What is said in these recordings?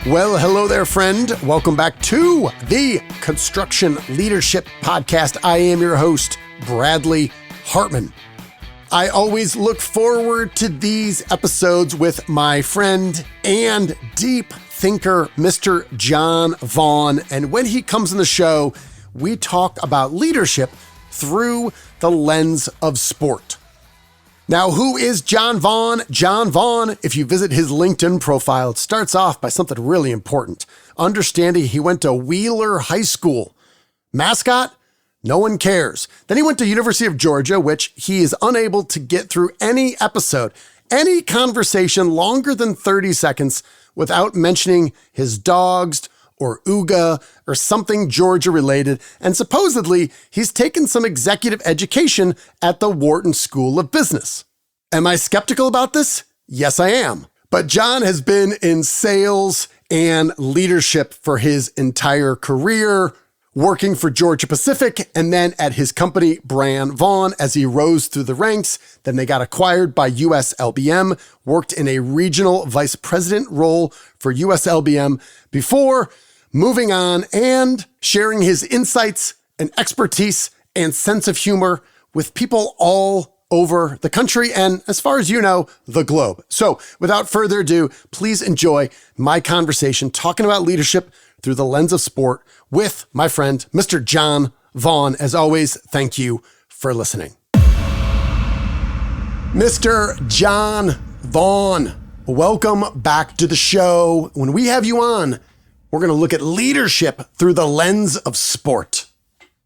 Well, hello there, friend. Welcome back to the Construction Leadership Podcast. I am your host, Bradley Hartman. I always look forward to these episodes with my friend and deep thinker, Mr. Jon Vaughn. And when he comes on the show, we talk about leadership through the lens of sport. Now, who is Jon Vaughn? Jon Vaughn, if you visit his LinkedIn profile, it starts off by something really important. Understanding he went to Wheeler High School. Mascot? No one cares. Then he went to University of Georgia, which he is unable to get through any episode, any conversation longer than 30 seconds without mentioning his dogs or Ooga or something Georgia related. And supposedly he's taken some executive education at the Wharton School of Business. Am I skeptical about this? Yes, I am. But Jon has been in sales and leadership for his entire career, working for Georgia Pacific and then at his company, Vaughan, as he rose through the ranks. Then they got acquired by USLBM, worked in a regional vice president role for USLBM before moving on and sharing his insights and expertise and sense of humor with people all over the country and, as far as you know, the globe. So without further ado, please enjoy my conversation talking about leadership through the lens of sport with my friend, Mr. Jon Vaughn. As always, thank you for listening. Mr. Jon Vaughn, welcome back to the show. When we have you on, we're going to look at leadership through the lens of sport.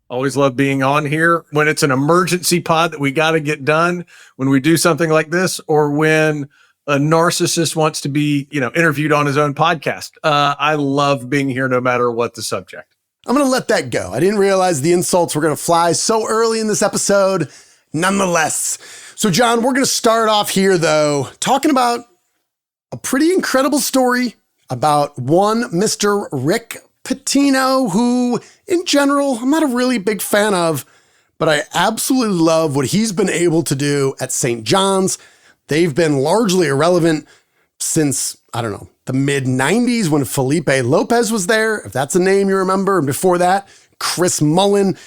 Always love being on here when it's an emergency pod that we got to get done, when we do something like this, or when a narcissist wants to be, interviewed on his own podcast. I love being here no matter what the subject. I'm going to let that go. I didn't realize the insults were going to fly so early in this episode. Nonetheless. So, Jon, we're going to start off here, though, talking about a pretty incredible story about one Mr. Rick Pitino, who, in general, I'm not a really big fan of, but I absolutely love what he's been able to do at St. John's. They've been largely irrelevant since, the mid-90s when Felipe Lopez was there, if that's a name you remember. And before that, Chris Mullin.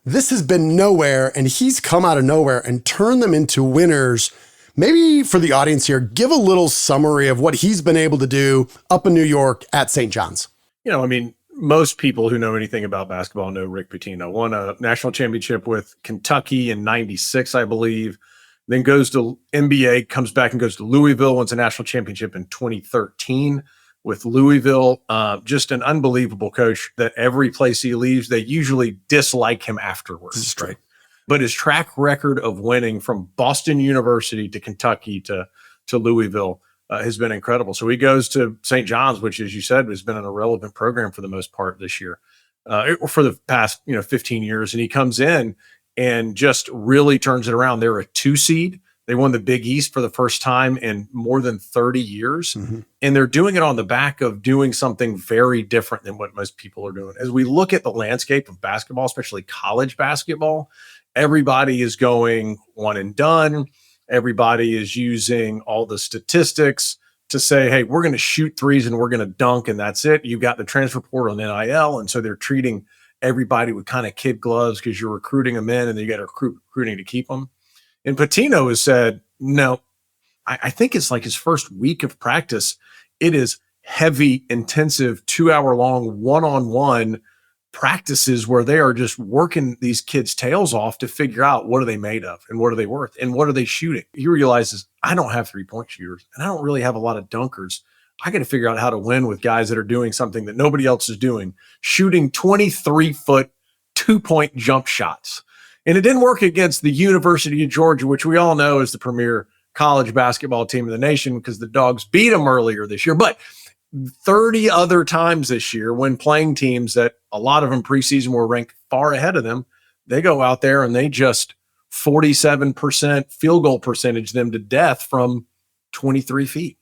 This has been nowhere, and he's come out of nowhere and turned them into winners. Maybe for the audience here, give a little summary of what he's been able to do up in New York at St. John's. Most people who know anything about basketball know Rick Pitino. Won a national championship with Kentucky in 96, I believe. Then goes to NBA, comes back and goes to Louisville, wins a national championship in 2013 with Louisville. Just an unbelievable coach that every place he leaves, they usually dislike him afterwards. This is true. Right? But his track record of winning from Boston University to Kentucky to Louisville has been incredible. So he goes to St. John's, which, as you said, has been an irrelevant program for the most part this year, for the past 15 years. And he comes in and just really turns it around. They're a 2 seed. They won the Big East for the first time in more than 30 years. Mm-hmm. And they're doing it on the back of doing something very different than what most people are doing. As we look at the landscape of basketball, especially college basketball, everybody is going one and done. Everybody is using all the statistics to say, hey, we're going to shoot threes and we're going to dunk and that's it. You've got the transfer portal and NIL. And so they're treating everybody with kind of kid gloves because you're recruiting them in and then you got recruiting to keep them. And Pitino has said, no, I think it's like his first week of practice. It is heavy, intensive, 2-hour-long, one-on-one practices where they are just working these kids' tails off to figure out what are they made of and what are they worth and what are they shooting. He realizes I don't have 3-point shooters and I don't really have a lot of dunkers. I got to figure out how to win with guys that are doing something that nobody else is doing, shooting 23-foot 2-point jump shots. And it didn't work against the University of Georgia, which we all know is the premier college basketball team in the nation because the Dogs beat them earlier this year. But 30 other times this year when playing teams that a lot of them preseason were ranked far ahead of them, they go out there and they just 47% field goal percentage them to death from 23 feet.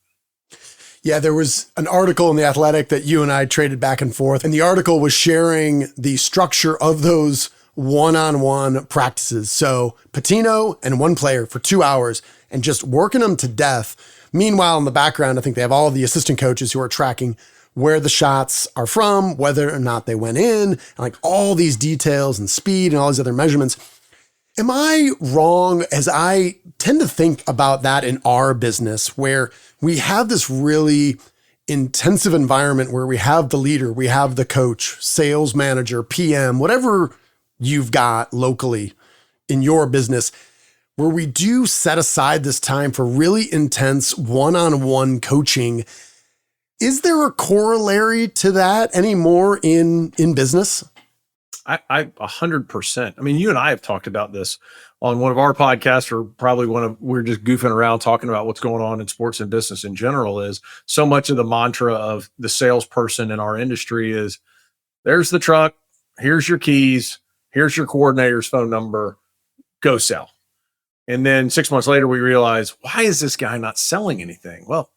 Yeah, there was an article in The Athletic that you and I traded back and forth, and the article was sharing the structure of those one-on-one practices. So Pitino and one player for 2 hours and just working them to death. Meanwhile, in the background, I think they have all the assistant coaches who are tracking where the shots are from, whether or not they went in, and like all these details and speed and all these other measurements. Am I wrong as I tend to think about that in our business where we have this really intensive environment where we have the leader, we have the coach, sales manager, PM, whatever you've got locally in your business, where we do set aside this time for really intense one-on-one coaching. Is there a corollary to that anymore in business? I 100%. I mean, you and I have talked about this on one of our podcasts, or probably we're just goofing around talking about what's going on in sports and business in general. Is so much of the mantra of the salesperson in our industry is, there's the truck, here's your keys, here's your coordinator's phone number, go sell. And then 6 months later, we realize, why is this guy not selling anything? Well,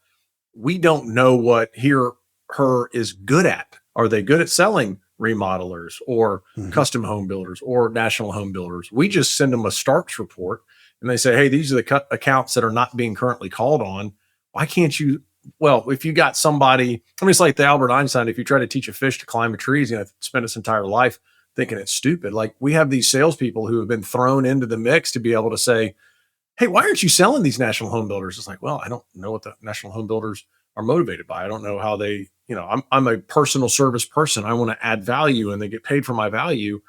we don't know what her is good at. Are they good at selling remodelers or custom home builders or national home builders? We just send them a starts report and they say, hey, these are the accounts that are not being currently called on. Why can't you? Well, if you got somebody, I mean, it's like the Albert Einstein, if you try to teach a fish to climb a tree, he's going to spend his entire life thinking it's stupid. Like, we have these salespeople who have been thrown into the mix to be able to say, hey, why aren't you selling these national home builders? It's like, well, I don't know what the national home builders are motivated by. I don't know how they, I'm a personal service person. I want to add value and they get paid for my value.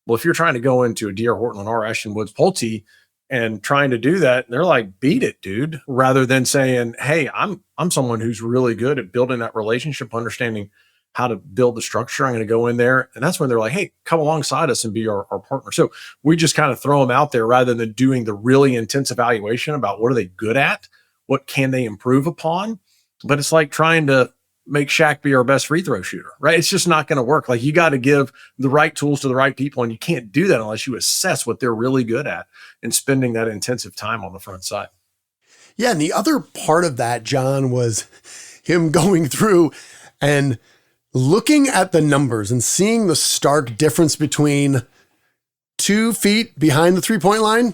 Well, if you're trying to go into a D.R. Horton, Lennar, Ashton Woods, Pulte and trying to do that, they're like, beat it, dude, rather than saying, hey, I'm someone who's really good at building that relationship, understanding how to build the structure. I'm going to go in there. And that's when they're like, hey, come alongside us and be our partner. So we just kind of throw them out there rather than doing the really intense evaluation about what are they good at? What can they improve upon? But it's like trying to make Shaq be our best free throw shooter, right? It's just not going to work. Like, you got to give the right tools to the right people. And you can't do that unless you assess what they're really good at and spending that intensive time on the front side. Yeah. And the other part of that, Jon, was him going through and looking at the numbers and seeing the stark difference between 2 feet behind the 3-point line,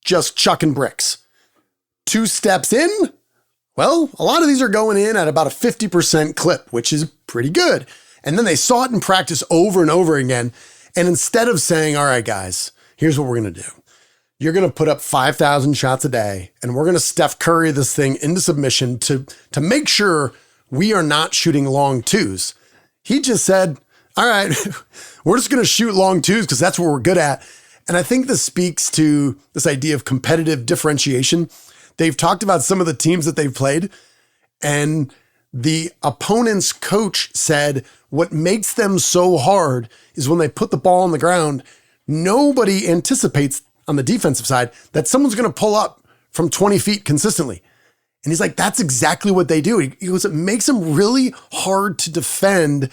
just chucking bricks. 2 steps in, well, a lot of these are going in at about a 50% clip, which is pretty good. And then they saw it in practice over and over again. And instead of saying, all right, guys, here's what we're going to do. You're going to put up 5,000 shots a day, and we're going to Steph Curry this thing into submission to make sure we are not shooting long twos. He just said, all right, we're just going to shoot long twos because that's what we're good at. And I think this speaks to this idea of competitive differentiation. They've talked about some of the teams that they've played, and the opponent's coach said what makes them so hard is when they put the ball on the ground, nobody anticipates on the defensive side that someone's going to pull up from 20 feet consistently. And he's like, that's exactly what they do. He goes, it makes them really hard to defend.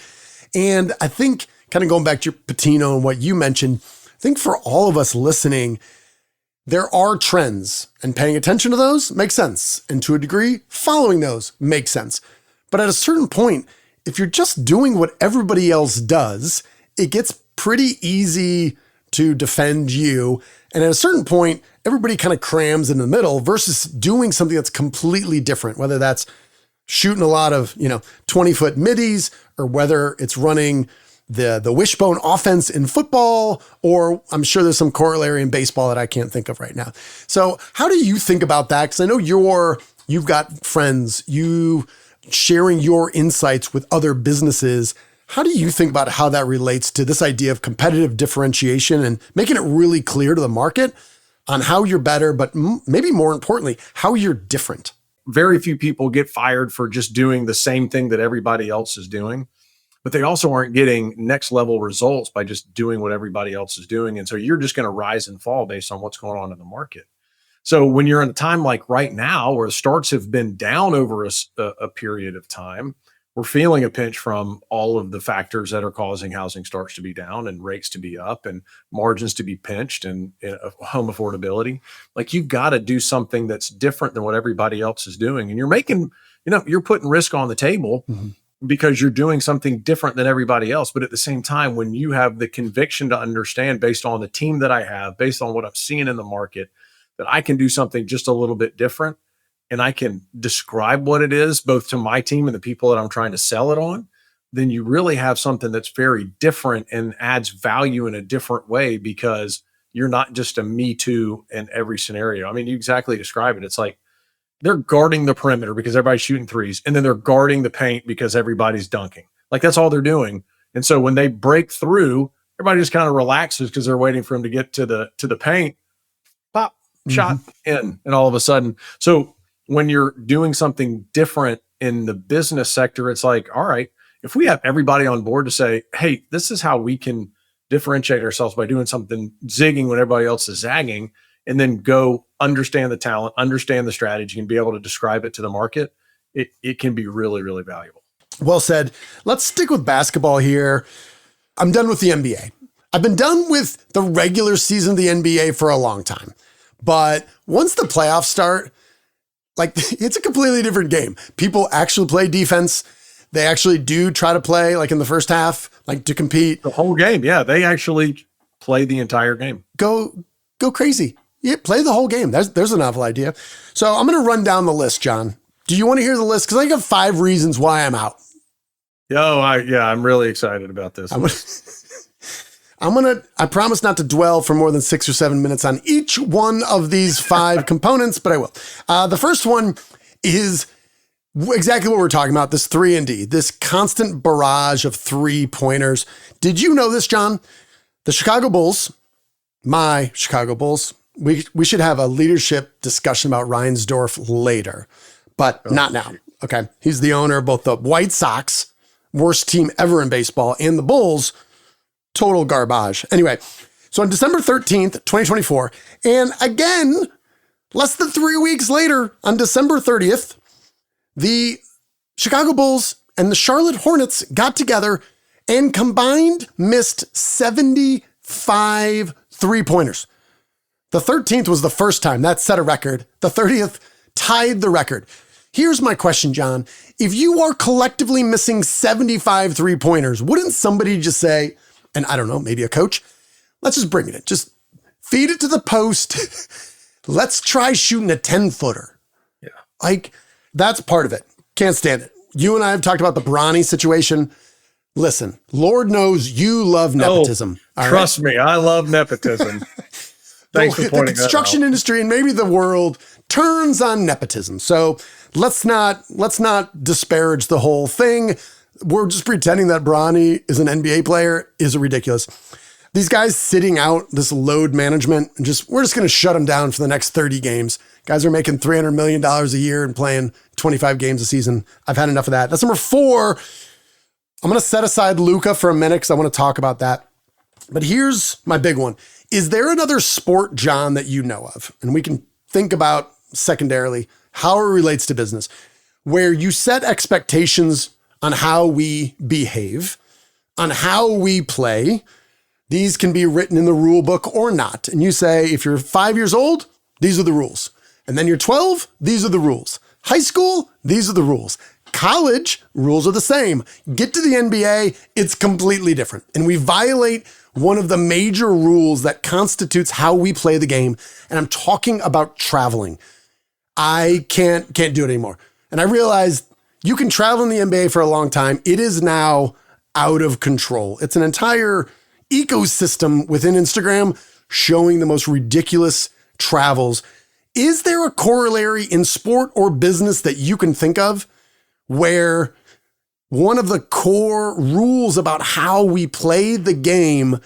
And I think, kind of going back to your Pitino and what you mentioned, I think for all of us listening, there are trends, and paying attention to those makes sense. And to a degree, following those makes sense. But at a certain point, if you're just doing what everybody else does, it gets pretty easy to defend you. And at a certain point, everybody kind of crams in the middle versus doing something that's completely different, whether that's shooting a lot of, 20-foot middies, or whether it's running the wishbone offense in football, or I'm sure there's some corollary in baseball that I can't think of right now. So how do you think about that? Because I know you've got friends, you sharing your insights with other businesses. How do you think about how that relates to this idea of competitive differentiation and making it really clear to the market on how you're better, but maybe more importantly, how you're different? Very few people get fired for just doing the same thing that everybody else is doing, but they also aren't getting next level results by just doing what everybody else is doing. And so you're just going to rise and fall based on what's going on in the market. So when you're in a time like right now, where the starts have been down over a period of time, we're feeling a pinch from all of the factors that are causing housing starts to be down and rates to be up and margins to be pinched and home affordability. Like, you've got to do something that's different than what everybody else is doing. And you're making, you're putting risk on the table because you're doing something different than everybody else. But at the same time, when you have the conviction to understand, based on the team that I have, based on what I'm seeing in the market, that I can do something just a little bit different, and I can describe what it is both to my team and the people that I'm trying to sell it on, then you really have something that's very different and adds value in a different way, because you're not just a me too in every scenario. I mean, you exactly describe it. It's like they're guarding the perimeter because everybody's shooting threes, and then they're guarding the paint because everybody's dunking. Like, that's all they're doing. And so when they break through, everybody just kind of relaxes because they're waiting for them to get to the paint, pop, shot in, and all of a sudden. So when you're doing something different in the business sector, it's like, all right, if we have everybody on board to say, hey, this is how we can differentiate ourselves by doing something zigging when everybody else is zagging, and then go understand the talent, understand the strategy, and be able to describe it to the market, it can be really, really valuable. Well said. Let's stick with basketball here. I'm done with the NBA. I've been done with the regular season of the NBA for a long time. But once the playoffs start, like, it's a completely different game. People actually play defense. They actually do try to play, like, in the first half, like, to compete. The whole game, yeah. They actually play the entire game. Go crazy. Yeah, play the whole game. There's a novel idea. So I'm going to run down the list, John. Do you want to hear the list? Because I got 5 reasons why I'm out. I'm really excited about this. I promise not to dwell for more than 6 or 7 minutes on each one of these 5 components, but I will. The first one is exactly what we're talking about, this 3-and-D, this constant barrage of 3-pointers. Did you know this, John? The Chicago Bulls, my Chicago Bulls, we should have a leadership discussion about Reinsdorf later, but not now. Okay. He's the owner of both the White Sox, worst team ever in baseball, and the Bulls, total garbage. Anyway, so on December 13th, 2024, and again, less than 3 weeks later, on December 30th, the Chicago Bulls and the Charlotte Hornets got together and combined missed 75 3-pointers. The 13th was the first time that set a record. The 30th tied the record. Here's my question, John. If you are collectively missing 75 3-pointers, wouldn't somebody just say, and I don't know, maybe a coach, let's just bring it in. Just feed it to the post. Let's try shooting a 10-footer. Yeah. Like, that's part of it. Can't stand it. You and I have talked about the Bronny situation. Listen, Lord knows you love nepotism. Trust me, I love nepotism. Thanks for pointing that out. The construction industry and maybe the world turns on nepotism. So let's not disparage the whole thing. We're just pretending that Bronny is an NBA player is ridiculous. These guys sitting out this load management and we're just going to shut them down for the next 30 games. Guys are making $300 million a year and playing 25 games a season. I've had enough of that. That's number 4. I'm going to set aside Luka for a minute because I want to talk about that. But here's my big one. Is there another sport, John, that you know of? And we can think about secondarily how it relates to business, where you set expectations on how we behave, on how we play. These can be written in the rule book or not. And you say, if you're 5 years old, these are the rules. And then you're 12, these are the rules. High school, these are the rules. College, rules are the same. Get to the NBA, it's completely different. And we violate one of the major rules that constitutes how we play the game. And I'm talking about traveling. I can't do it anymore. And I realized you can travel in the NBA for a long time. It is now out of control. It's an entire ecosystem within Instagram showing the most ridiculous travels. Is there a corollary in sport or business that you can think of where one of the core rules about how we play the game,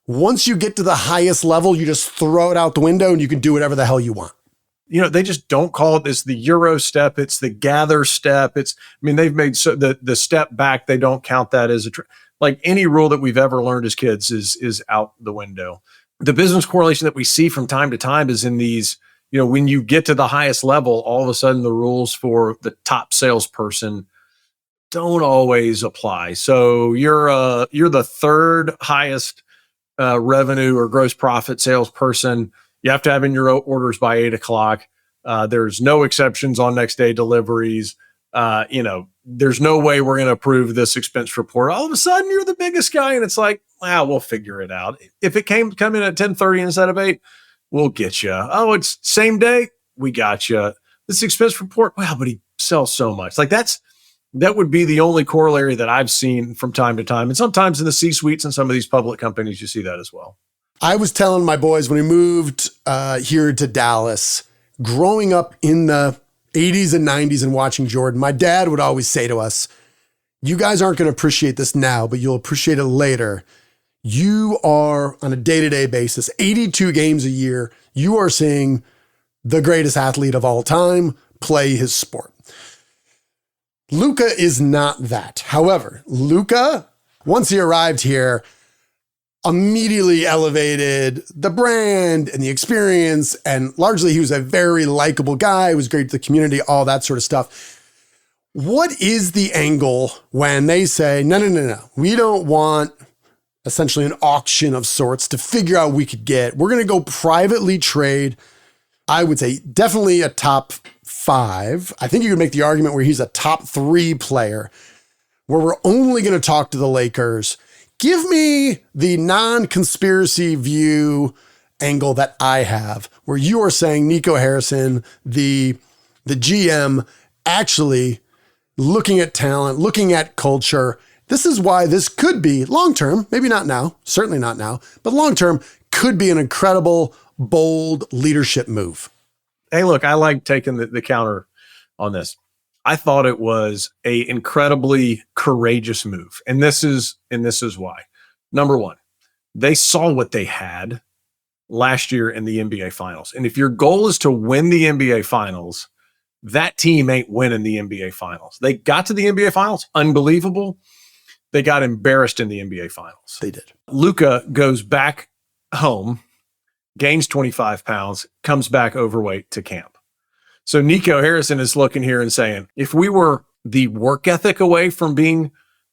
once you get to the highest level, you just throw it out the window and you can do whatever the hell you want? They just don't call it this, the Euro step. It's the gather step. They've made so the step back. They don't count that as like any rule that we've ever learned as kids is out the window. The business correlation that we see from time to time is in these, when you get to the highest level, all of a sudden the rules for the top salesperson don't always apply. So you're the third highest revenue or gross profit salesperson. You have to have in your orders by 8:00. There's no exceptions on next day deliveries. There's no way we're going to approve this expense report. All of a sudden you're the biggest guy. And it's like, we'll figure it out. If it come in at 10:30 instead of 8, we'll get you. Oh, it's same day. We got you. this expense report, wow, but he sells so much. Like that would be the only corollary that I've seen from time to time. And sometimes in the C-suites and some of these public companies, you see that as well. I was telling my boys when we moved here to Dallas, growing up in the 80s and 90s and watching Jordan, my dad would always say to us, you guys aren't going to appreciate this now, but you'll appreciate it later. You are, on a day-to-day basis, 82 games a year, you are seeing the greatest athlete of all time play his sport. Luka is not that. However, Luka, once he arrived here, immediately elevated the brand and the experience, and largely he was a very likable guy. He was great to the community, all that sort of stuff. What is the angle when they say, no, we don't want essentially an auction of sorts to figure out we could get, we're going to go privately trade. I would say definitely a top 5. I think you could make the argument where he's a top 3 player, where we're only going to talk to the Lakers. Give me the non-conspiracy view angle that I have, where you are saying Nico Harrison, the GM, actually looking at talent, looking at culture. This is why this could be long-term, maybe not now, certainly not now, but long-term could be an incredible, bold leadership move. Hey, look, I like taking the counter on this. I thought it was a incredibly courageous move. And this is why. Number one, they saw what they had last year in the NBA Finals. And if your goal is to win the NBA Finals, that team ain't winning the NBA Finals. They got to the NBA Finals, unbelievable. They got embarrassed in the NBA Finals. They did. Luka goes back home, gains 25 pounds, comes back overweight to camp. So Nico Harrison is looking here and saying, if we were the work ethic away from being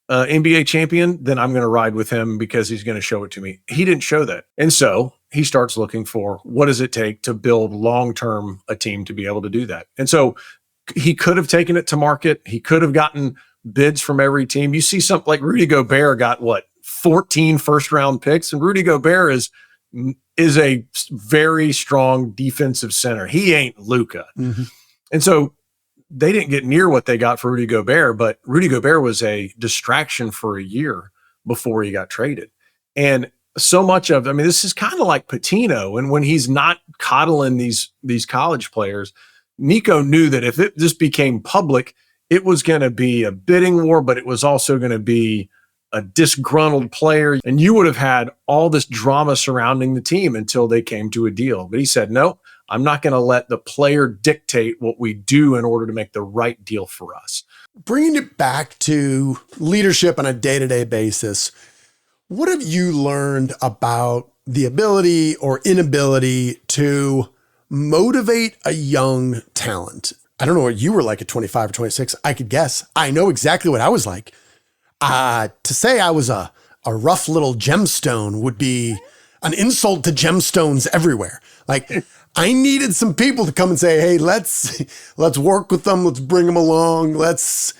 NBA champion, then I'm going to ride with him because he's going to show it to me. He didn't show that. And so he starts looking for what does it take to build long-term a team to be able to do that. And so he could have taken it to market. He could have gotten bids from every team. You see something like Rudy Gobert got 14 first-round picks, and Rudy Gobert is a very strong defensive center. He ain't Luka. Mm-hmm. And so they didn't get near what they got for Rudy Gobert, but Rudy Gobert was a distraction for a year before he got traded. And so much of, this is kind of like Pitino. And when he's not coddling these college players, Nico knew that if it just became public, it was going to be a bidding war, but it was also going to be a disgruntled player. And you would have had all this drama surrounding the team until they came to a deal. But he said, no, I'm not going to let the player dictate what we do in order to make the right deal for us. Bringing it back to leadership on a day-to-day basis, what have you learned about the ability or inability to motivate a young talent? I don't know what you were like at 25 or 26. I could guess. I know exactly what I was like. To say I was a rough little gemstone would be an insult to gemstones everywhere. Like, I needed some people to come and say, hey, let's work with them. Let's bring them along. Let's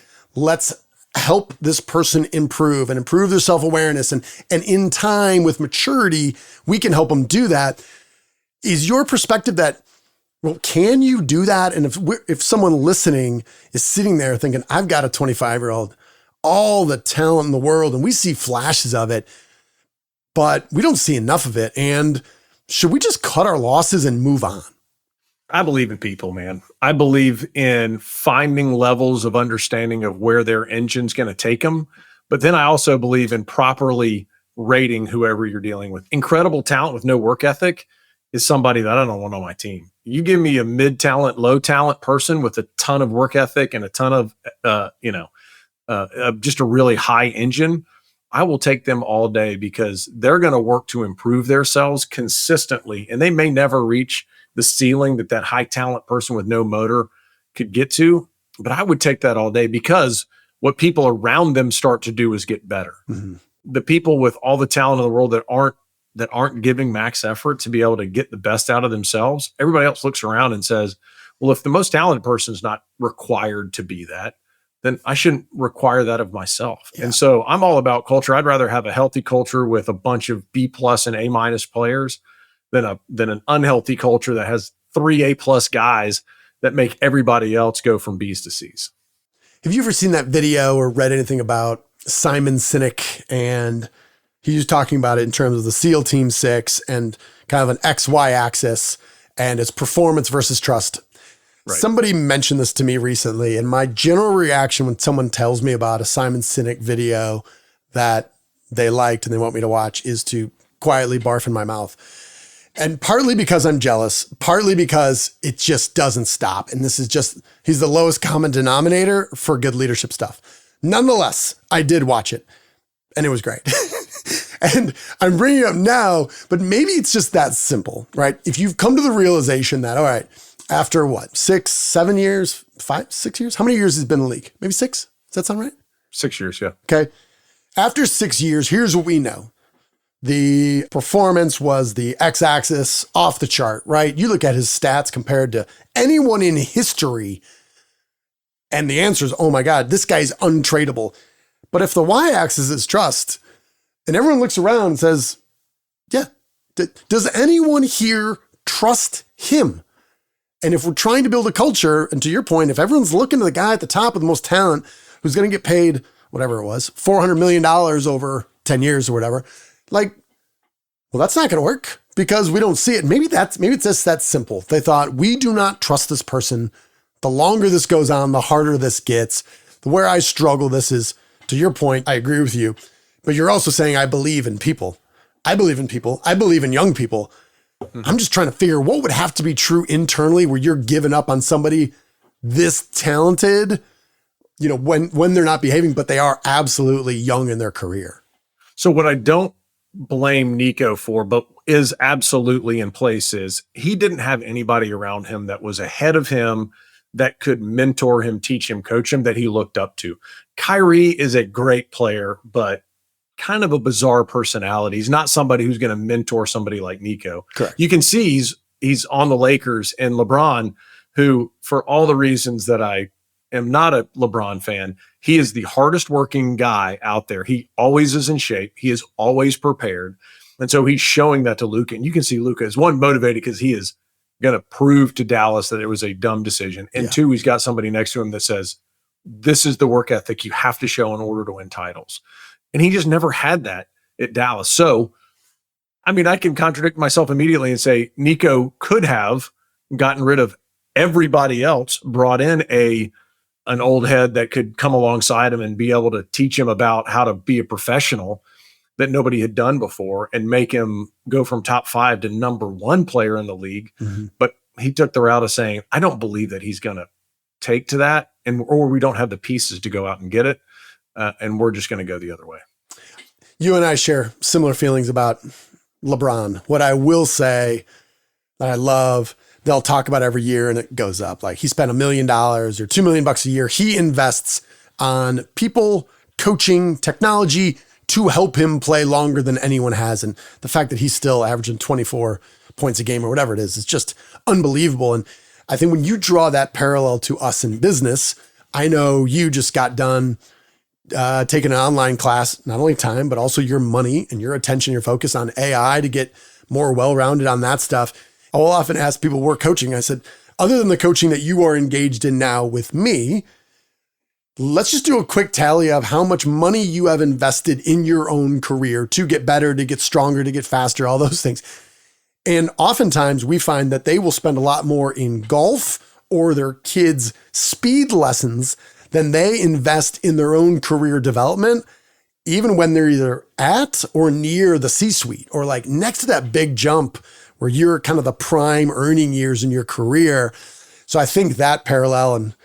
help this person improve their self-awareness. And in time with maturity, we can help them do that. Is your perspective that, well, can you do that? And if someone listening is sitting there thinking, I've got a 25-year-old, all the talent in the world, and we see flashes of it, but we don't see enough of it. And should we just cut our losses and move on? I believe in people, man. I believe in finding levels of understanding of where their engine's going to take them. But then I also believe in properly rating whoever you're dealing with. Incredible talent with no work ethic is somebody that I don't want on my team. You give me a mid-talent, low-talent person with a ton of work ethic and a ton of, just a really high engine, I will take them all day because they're going to work to improve themselves consistently. And they may never reach the ceiling that high talent person with no motor could get to, but I would take that all day because what people around them start to do is get better. Mm-hmm. The people with all the talent in the world that aren't giving max effort to be able to get the best out of themselves, everybody else looks around and says, well, if the most talented person is not required to be that, then I shouldn't require that of myself. Yeah. And so I'm all about culture. I'd rather have a healthy culture with a bunch of B+ and A- players than an unhealthy culture that has 3 A+ guys that make everybody else go from B's to C's. Have you ever seen that video or read anything about Simon Sinek? And he was talking about it in terms of the SEAL Team 6 and kind of an XY axis, and it's performance versus trust. Right. Somebody mentioned this to me recently, and my general reaction when someone tells me about a Simon Sinek video that they liked and they want me to watch is to quietly barf in my mouth. And partly because I'm jealous, partly because it just doesn't stop. And this is just, he's the lowest common denominator for good leadership stuff. Nonetheless, I did watch it and it was great. And I'm bringing it up now, but maybe it's just that simple, right? If you've come to the realization that, all right, after what, 6, 7 years, 5, 6 years? How many years has it been in the league? Maybe 6? Does that sound right? 6 years, yeah. Okay. After 6 years, here's what we know. The performance was the x-axis off the chart, right? You look at his stats compared to anyone in history, and the answer is, oh my God, this guy's untradeable. But if the y-axis is trust, and everyone looks around and says, yeah, does anyone here trust him? And if we're trying to build a culture, and to your point, if everyone's looking to the guy at the top with the most talent, who's going to get paid, whatever it was, $400 million over 10 years or whatever, like, well, that's not going to work because we don't see it. Maybe it's just that simple. They thought, we do not trust this person. The longer this goes on, the harder this gets. Where I struggle, this is, to your point, I agree with you, but you're also saying, I believe in people. I believe in people. I believe in young people. I'm just trying to figure what would have to be true internally where you're giving up on somebody this talented, you know, when they're not behaving, but they are absolutely young in their career. So what I don't blame Nico for, but is absolutely in place, is he didn't have anybody around him that was ahead of him that could mentor him, teach him, coach him, that he looked up to. Kyrie is a great player, but kind of a bizarre personality. He's not somebody who's going to mentor somebody like Nico. Correct. You can see he's on the Lakers, and LeBron, who, for all the reasons that I am not a LeBron fan, he is the hardest working guy out there. He always is in shape. He is always prepared. And so he's showing that to Luka. And you can see Luka is, one, motivated because he is going to prove to Dallas that it was a dumb decision. And two, he's got somebody next to him that says, this is the work ethic you have to show in order to win titles. And he just never had that at Dallas. So, I mean, I can contradict myself immediately and say Nico could have gotten rid of everybody else, brought in an old head that could come alongside him and be able to teach him about how to be a professional that nobody had done before and make him go from top 5 to number 1 player in the league. Mm-hmm. But he took the route of saying, I don't believe that he's going to take to that, or we don't have the pieces to go out and get it. And we're just going to go the other way. You and I share similar feelings about LeBron. What I will say that I love, they'll talk about every year and it goes up. Like he spent $1 million or $2 million a year. He invests on people, coaching, technology to help him play longer than anyone has. And the fact that he's still averaging 24 points a game or whatever it is just unbelievable. And I think when you draw that parallel to us in business, I know you just got done taking an online class, not only time, but also your money and your attention, your focus on AI to get more well-rounded on that stuff. I'll often ask people, we're coaching. I said, other than the coaching that you are engaged in now with me, let's just do a quick tally of how much money you have invested in your own career to get better, to get stronger, to get faster, all those things. And oftentimes we find that they will spend a lot more in golf or their kids' speed lessons than they invest in their own career development, even when they're either at or near the C-suite or like next to that big jump where you're kind of the prime earning years in your career. So I think that parallel, and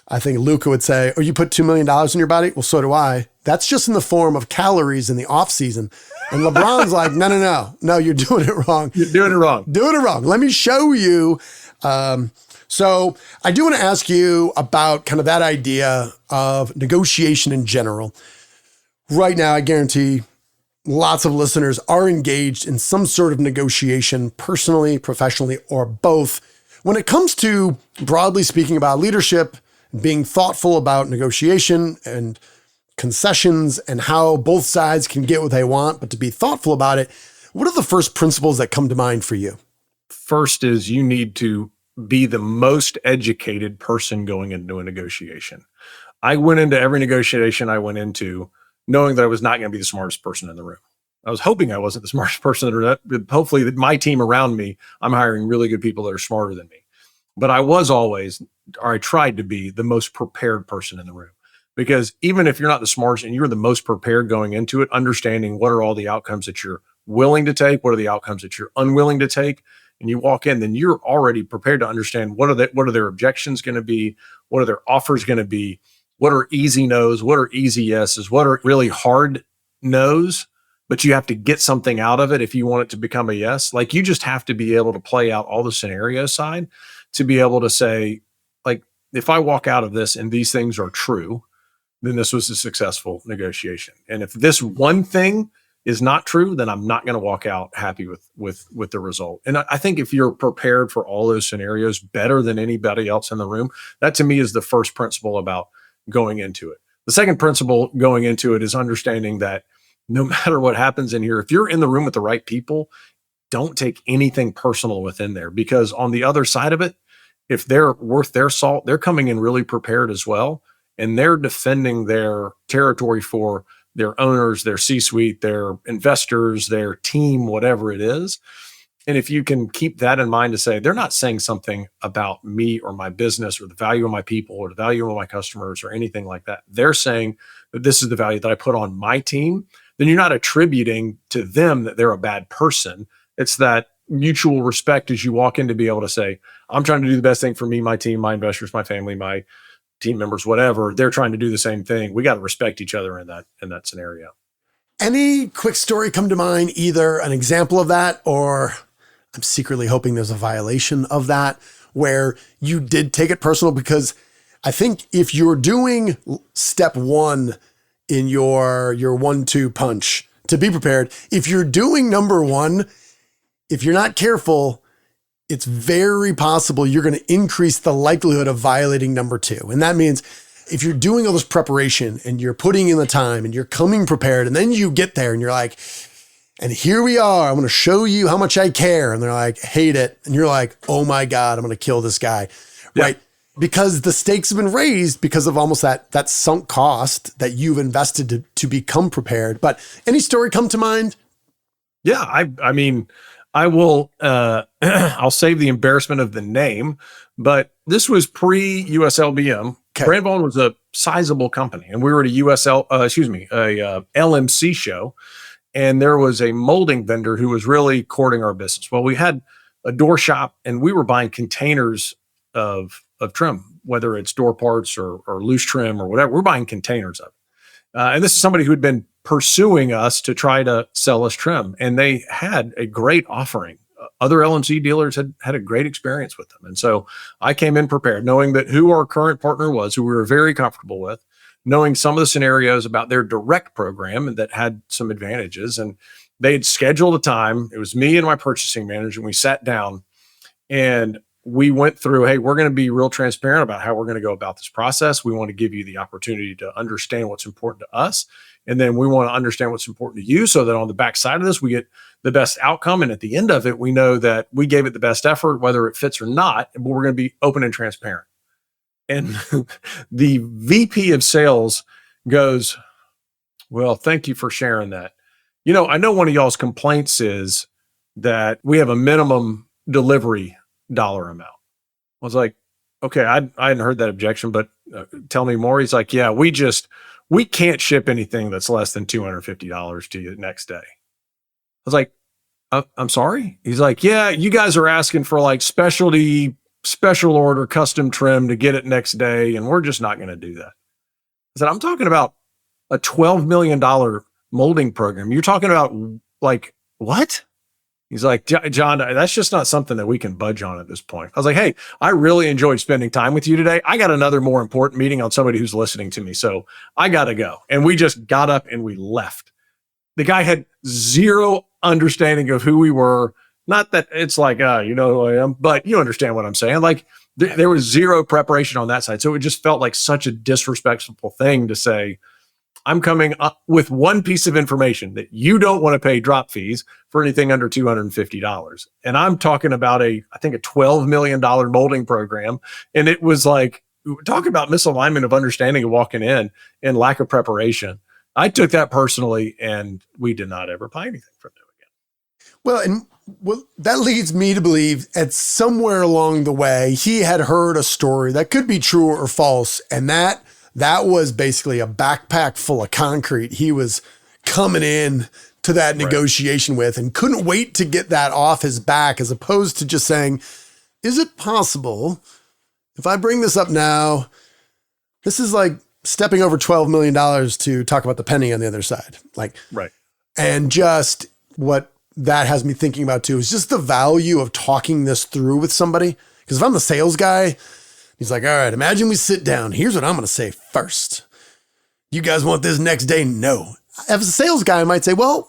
I think Luka would say, oh, you put $2 million in your body? Well, so do I. That's just in the form of calories in the off season. And LeBron's like, no, you're doing it wrong. You're doing it wrong. Doing it wrong. Let me show you. So I do want to ask you about kind of that idea of negotiation in general. Right now, I guarantee lots of listeners are engaged in some sort of negotiation, personally, professionally, or both. When it comes to broadly speaking about leadership, being thoughtful about negotiation and concessions and how both sides can get what they want, but to be thoughtful about it, what are the first principles that come to mind for you? First is you need to be the most educated person going into a negotiation. I went into every negotiation I went into knowing that I was not going to be the smartest person in the room. I was hoping I wasn't the smartest person in the room. Hopefully my team around me, I'm hiring really good people that are smarter than me. But I was always, or I tried to be, the most prepared person in the room. Because even if you're not the smartest and you're the most prepared going into it, understanding what are all the outcomes that you're willing to take, what are the outcomes that you're unwilling to take, and you walk in, then you're already prepared to understand what are their objections going to be, what are their offers going to be, what are easy no's, what are easy yeses, what are really hard no's, but you have to get something out of it if you want it to become a yes. Like, you just have to be able to play out all the scenario side to be able to say, like, if I walk out of this and these things are true, then this was a successful negotiation. And if this one thing is not true, then I'm not going to walk out happy with the result. And I think if you're prepared for all those scenarios better than anybody else in the room, that to me is the first principle about going into it. The second principle going into it is understanding that no matter what happens in here, if you're in the room with the right people, don't take anything personal within there, because on the other side of it, if they're worth their salt, they're coming in really prepared as well. And they're defending their territory for their owners, their C-suite, their investors, their team, whatever it is. And if you can keep that in mind to say, they're not saying something about me or my business or the value of my people or the value of my customers or anything like that. They're saying that this is the value that I put on my team. Then you're not attributing to them that they're a bad person. It's that mutual respect as you walk in to be able to say, I'm trying to do the best thing for me, my team, my investors, my family, my team members, whatever. They're trying to do the same thing. We got to respect each other in that scenario. Any quick story come to mind, either an example of that, or I'm secretly hoping there's a violation of that, where you did take it personal? Because I think if you're doing step one in your 1-2 punch to be prepared, if you're doing number one, if you're not careful, it's very possible you're going to increase the likelihood of violating number two. And that means if you're doing all this preparation and you're putting in the time and you're coming prepared, and then you get there and you're like, and here we are, I'm going to show you how much I care. And they're like, hate it. And you're like, oh my God, I'm going to kill this guy. Yeah. Right. Because the stakes have been raised because of almost that sunk cost that you've invested to become prepared. But any story come to mind? Yeah. I mean, I will, I'll save the embarrassment of the name, but this was pre-USLBM. Okay. Brand Vaughan was a sizable company, and we were at a LMC show, and there was a molding vendor who was really courting our business. Well, we had a door shop, and we were buying containers of trim, whether it's door parts or loose trim or whatever. We're buying containers of it. And this is somebody who had been pursuing us to try to sell us trim, and they had a great offering. Other LMC dealers had a great experience with them. And so I came in prepared, knowing that who our current partner was, who we were very comfortable with, knowing some of the scenarios about their direct program and that had some advantages. And they had scheduled a time. It was me and my purchasing manager, and we sat down and we went through, hey, we're going to be real transparent about how we're going to go about this process. We want to give you the opportunity to understand what's important to us. And then we want to understand what's important to you, so that on the backside of this, we get the best outcome. And at the end of it, we know that we gave it the best effort, whether it fits or not, but we're going to be open and transparent. And the VP of sales goes, well, thank you for sharing that. You know, I know one of y'all's complaints is that we have a minimum delivery dollar amount. I was like, okay, I hadn't heard that objection, but tell me more. He's like, yeah, we can't ship anything that's less than $250 to you the next day. I was like, I'm sorry. He's like, yeah, you guys are asking for like special order, custom trim to get it next day, and we're just not going to do that. I said, I'm talking about a $12 million molding program. You're talking about like, what? He's like, John, that's just not something that we can budge on at this point. I was like, hey, I really enjoyed spending time with you today. I got another more important meeting on somebody who's listening to me, so I got to go. And we just got up and we left. The guy had zero understanding of who we were. Not that it's like, you know who I am, but you understand what I'm saying. Like there was zero preparation on that side. So it just felt like such a disrespectful thing to say, I'm coming up with one piece of information that you don't want to pay drop fees for anything under $250. And I'm talking about I think a $12 million molding program. And it was like, talk about misalignment of understanding of walking in and lack of preparation. I took that personally, and we did not ever buy anything from them again. Well, that leads me to believe at somewhere along the way, he had heard a story that could be true or false. And that was basically a backpack full of concrete he was coming in to that negotiation with and couldn't wait to get that off his back, as opposed to just saying, is it possible if I bring this up now, this is like stepping over $12 million to talk about the penny on the other side. Right. And just what that has me thinking about too is just the value of talking this through with somebody. Because if I'm the sales guy, he's like, all right, imagine we sit down. Here's what I'm going to say first. You guys want this next day? No. As a sales guy, I might say, well,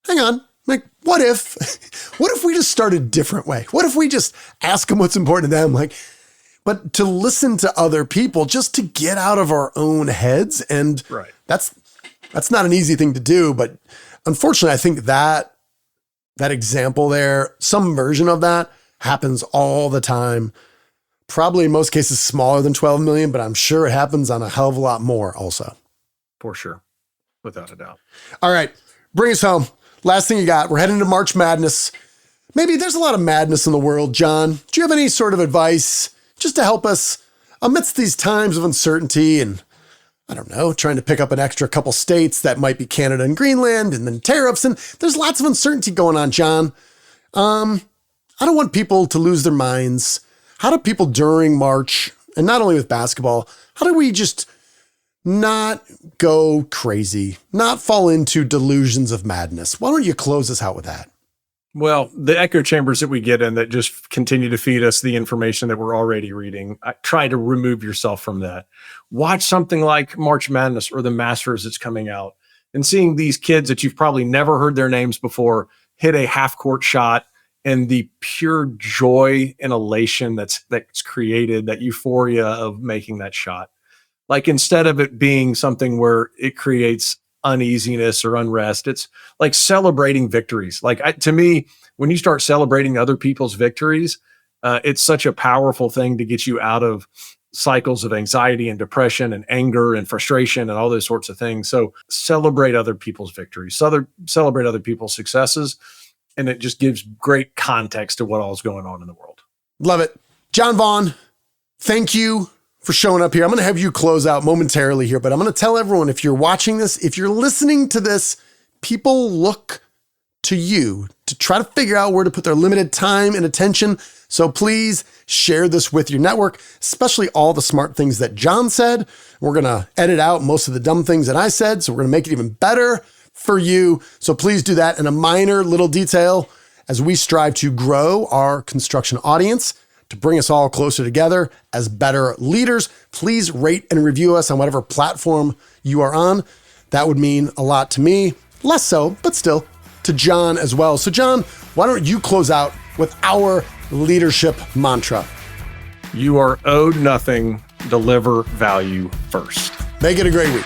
hang on. Like, what if we just started a different way? What if we just ask them what's important to them? But to listen to other people just to get out of our own heads. And that's not an easy thing to do. But unfortunately, I think that example there, some version of that happens all the time. Probably in most cases smaller than 12 million, but I'm sure it happens on a hell of a lot more also. For sure. Without a doubt. All right, bring us home. Last thing you got, we're heading to March Madness. Maybe there's a lot of madness in the world, John. Do you have any sort of advice just to help us amidst these times of uncertainty and, I don't know, trying to pick up an extra couple states that might be Canada and Greenland and then tariffs, and there's lots of uncertainty going on, John. I don't want people to lose their minds. How do people during March, and not only with basketball, how do we just not go crazy, not fall into delusions of madness? Why don't you close us out with that? Well, the echo chambers that we get in that just continue to feed us the information that we're already reading, try to remove yourself from that. Watch something like March Madness or the Masters that's coming out, and seeing these kids that you've probably never heard their names before hit a half-court shot, and the pure joy and elation that's created, that euphoria of making that shot. Like, instead of it being something where it creates uneasiness or unrest, it's like celebrating victories. To me, when you start celebrating other people's victories, it's such a powerful thing to get you out of cycles of anxiety and depression and anger and frustration and all those sorts of things. So celebrate other people's victories, celebrate other people's successes. And it just gives great context to what all is going on in the world. Love it. Jon Vaughn, thank you for showing up here. I'm going to have you close out momentarily here, but I'm going to tell everyone, if you're watching this, if you're listening to this, people look to you to try to figure out where to put their limited time and attention. So please share this with your network, especially all the smart things that Jon said. We're going to edit out most of the dumb things that I said, so we're going to make it even better for you. So please do that. And a minor little detail, as we strive to grow our construction audience, to bring us all closer together as better leaders, please rate and review us on whatever platform you are on. That would mean a lot to me, less so, but still to Jon as well. So Jon, why don't you close out with our leadership mantra? You are owed nothing. Deliver value first. Make it a great week.